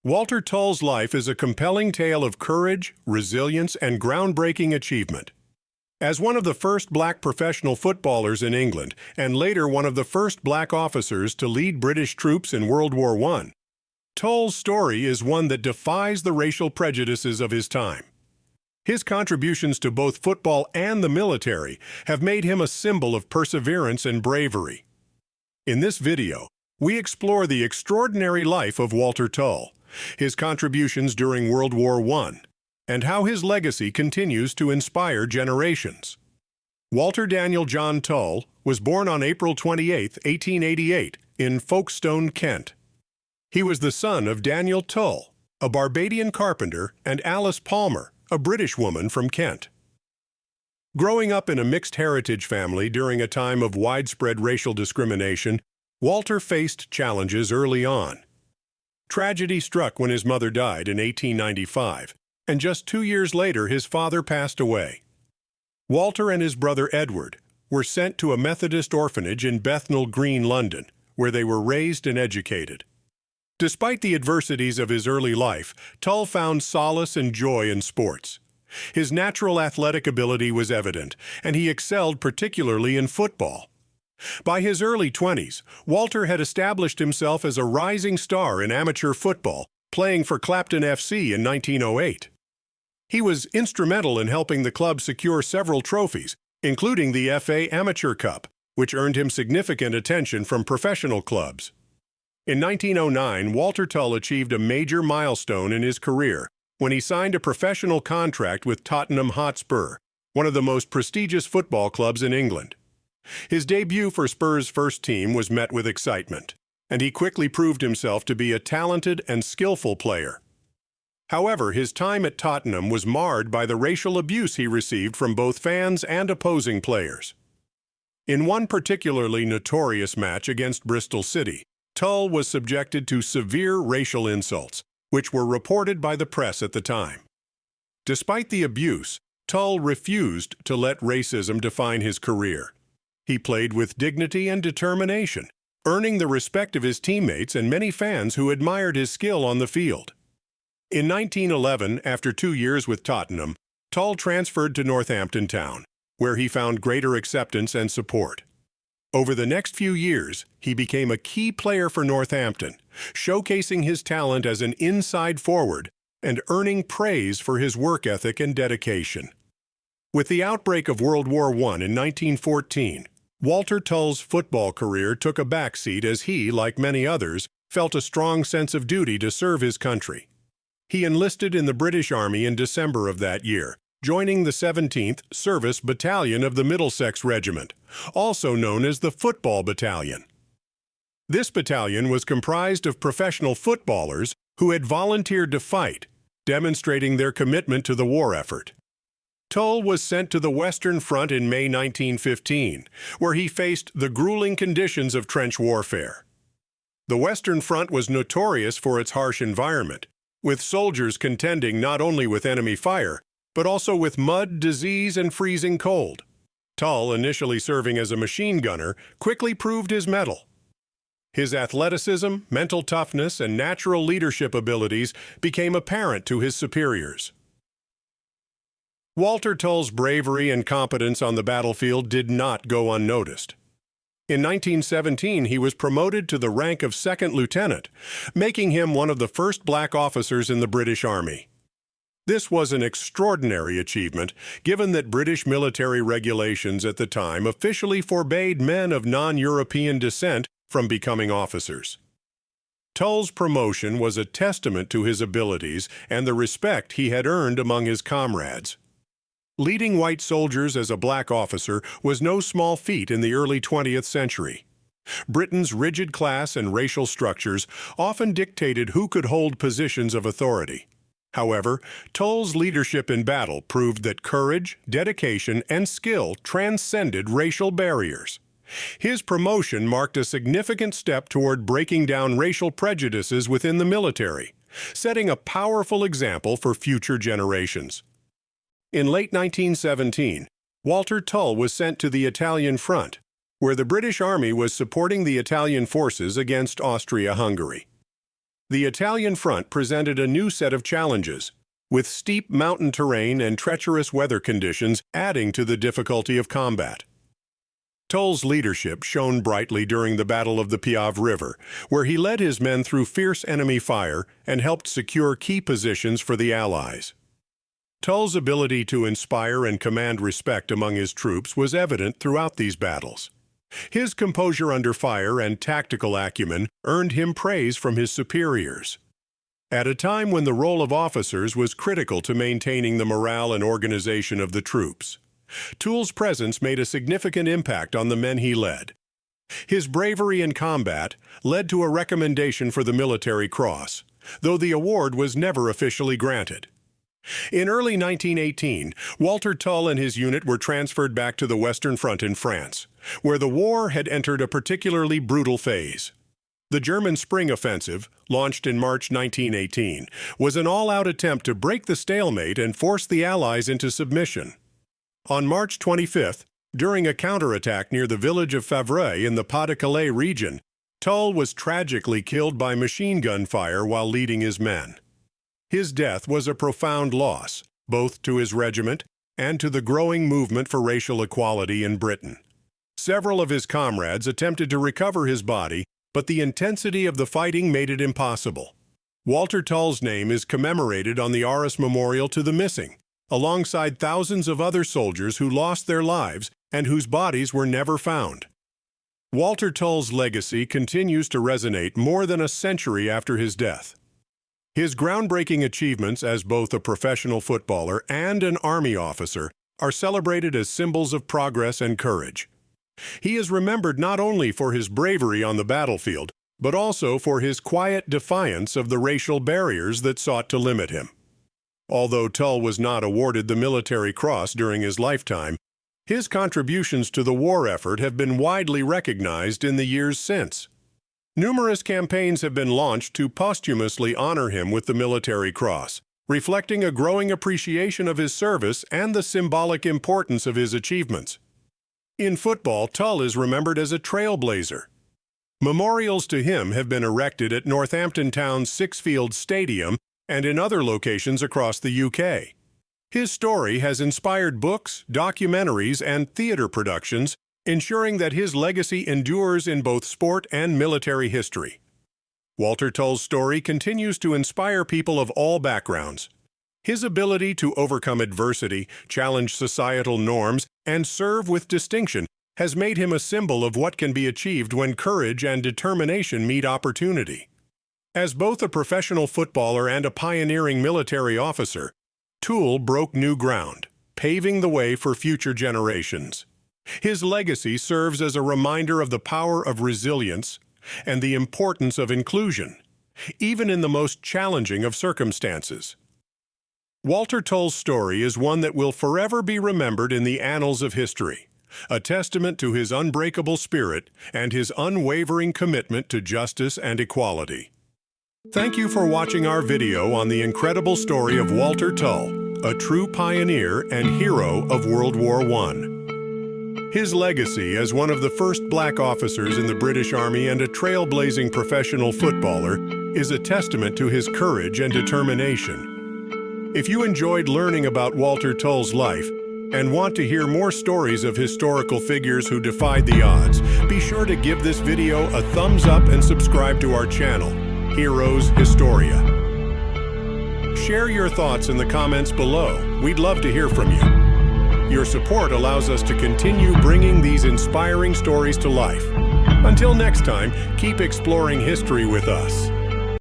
Walter Tull's life is a compelling tale of courage, resilience, and groundbreaking achievement. As one of the first black professional footballers in England, and later one of the first black officers to lead British troops in World War I, Tull's story is one that defies the racial prejudices of his time. His contributions to both football and the military have made him a symbol of perseverance and bravery. In this video, we explore the extraordinary life of Walter Tull, his contributions during World War I, and how his legacy continues to inspire generations. Walter Daniel John Tull was born on April 28, 1888, in Folkestone, Kent. He was the son of Daniel Tull, a Barbadian carpenter, and Alice Palmer, a British woman from Kent. Growing up in a mixed heritage family during a time of widespread racial discrimination, Walter faced challenges early on. Tragedy struck when his mother died in 1895, and just 2 years later his father passed away. Walter and his brother Edward were sent to a Methodist orphanage in Bethnal Green, London, where they were raised and educated. Despite the adversities of his early life, Tull found solace and joy in sports. His natural athletic ability was evident, and he excelled particularly in football. By his early 20s, Walter had established himself as a rising star in amateur football, playing for Clapton FC in 1908. He was instrumental in helping the club secure several trophies, including the FA Amateur Cup, which earned him significant attention from professional clubs. In 1909, Walter Tull achieved a major milestone in his career when he signed a professional contract with Tottenham Hotspur, one of the most prestigious football clubs in England. His debut for Spurs' first team was met with excitement, and he quickly proved himself to be a talented and skillful player. However, his time at Tottenham was marred by the racial abuse he received from both fans and opposing players. In one particularly notorious match against Bristol City, Tull was subjected to severe racial insults, which were reported by the press at the time. Despite the abuse, Tull refused to let racism define his career. He played with dignity and determination, earning the respect of his teammates and many fans who admired his skill on the field. In 1911, after 2 years with Tottenham, Tull transferred to Northampton Town, where he found greater acceptance and support. Over the next few years, he became a key player for Northampton, showcasing his talent as an inside forward and earning praise for his work ethic and dedication. With the outbreak of World War I in 1914, Walter Tull's football career took a backseat as he, like many others, felt a strong sense of duty to serve his country. He enlisted in the British Army in December of that year, joining the 17th Service Battalion of the Middlesex Regiment, also known as the Football Battalion. This battalion was comprised of professional footballers who had volunteered to fight, demonstrating their commitment to the war effort. Tull was sent to the Western Front in May 1915, where he faced the grueling conditions of trench warfare. The Western Front was notorious for its harsh environment, with soldiers contending not only with enemy fire, but also with mud, disease, and freezing cold. Tull, initially serving as a machine gunner, quickly proved his mettle. His athleticism, mental toughness, and natural leadership abilities became apparent to his superiors. Walter Tull's bravery and competence on the battlefield did not go unnoticed. In 1917, he was promoted to the rank of second lieutenant, making him one of the first black officers in the British Army. This was an extraordinary achievement, given that British military regulations at the time officially forbade men of non-European descent from becoming officers. Tull's promotion was a testament to his abilities and the respect he had earned among his comrades. Leading white soldiers as a black officer was no small feat in the early 20th century. Britain's rigid class and racial structures often dictated who could hold positions of authority. However, Tull's leadership in battle proved that courage, dedication, and skill transcended racial barriers. His promotion marked a significant step toward breaking down racial prejudices within the military, setting a powerful example for future generations. In late 1917, Walter Tull was sent to the Italian front, where the British Army was supporting the Italian forces against Austria-Hungary. The Italian front presented a new set of challenges, with steep mountain terrain and treacherous weather conditions adding to the difficulty of combat. Tull's leadership shone brightly during the Battle of the Piave River, where he led his men through fierce enemy fire and helped secure key positions for the Allies. Tull's ability to inspire and command respect among his troops was evident throughout these battles. His composure under fire and tactical acumen earned him praise from his superiors. At a time when the role of officers was critical to maintaining the morale and organization of the troops, Tull's presence made a significant impact on the men he led. His bravery in combat led to a recommendation for the Military Cross, though the award was never officially granted. In early 1918, Walter Tull and his unit were transferred back to the Western Front in France, where the war had entered a particularly brutal phase. The German Spring Offensive, launched in March 1918, was an all-out attempt to break the stalemate and force the Allies into submission. On March 25th, during a counterattack near the village of Favre in the Pas-de-Calais region, Tull was tragically killed by machine gun fire while leading his men. His death was a profound loss, both to his regiment and to the growing movement for racial equality in Britain. Several of his comrades attempted to recover his body, but the intensity of the fighting made it impossible. Walter Tull's name is commemorated on the Arras Memorial to the Missing, alongside thousands of other soldiers who lost their lives and whose bodies were never found. Walter Tull's legacy continues to resonate more than a century after his death. His groundbreaking achievements as both a professional footballer and an army officer are celebrated as symbols of progress and courage. He is remembered not only for his bravery on the battlefield, but also for his quiet defiance of the racial barriers that sought to limit him. Although Tull was not awarded the Military Cross during his lifetime, his contributions to the war effort have been widely recognized in the years since. Numerous campaigns have been launched to posthumously honor him with the Military Cross, reflecting a growing appreciation of his service and the symbolic importance of his achievements. In football, Tull is remembered as a trailblazer. Memorials to him have been erected at Northampton Town's Sixfields Stadium and in other locations across the UK. His story has inspired books, documentaries, and theater productions, ensuring that his legacy endures in both sport and military history. Walter Tull's story continues to inspire people of all backgrounds. His ability to overcome adversity, challenge societal norms, and serve with distinction has made him a symbol of what can be achieved when courage and determination meet opportunity. As both a professional footballer and a pioneering military officer, Tull broke new ground, paving the way for future generations. His legacy serves as a reminder of the power of resilience and the importance of inclusion, even in the most challenging of circumstances. Walter Tull's story is one that will forever be remembered in the annals of history, a testament to his unbreakable spirit and his unwavering commitment to justice and equality. Thank you for watching our video on the incredible story of Walter Tull, a true pioneer and hero of World War I. His legacy as one of the first black officers in the British Army and a trailblazing professional footballer is a testament to his courage and determination. If you enjoyed learning about Walter Tull's life and want to hear more stories of historical figures who defied the odds, be sure to give this video a thumbs up and subscribe to our channel, Heroes Historia. Share your thoughts in the comments below. We'd love to hear from you. Your support allows us to continue bringing these inspiring stories to life. Until next time, keep exploring history with us.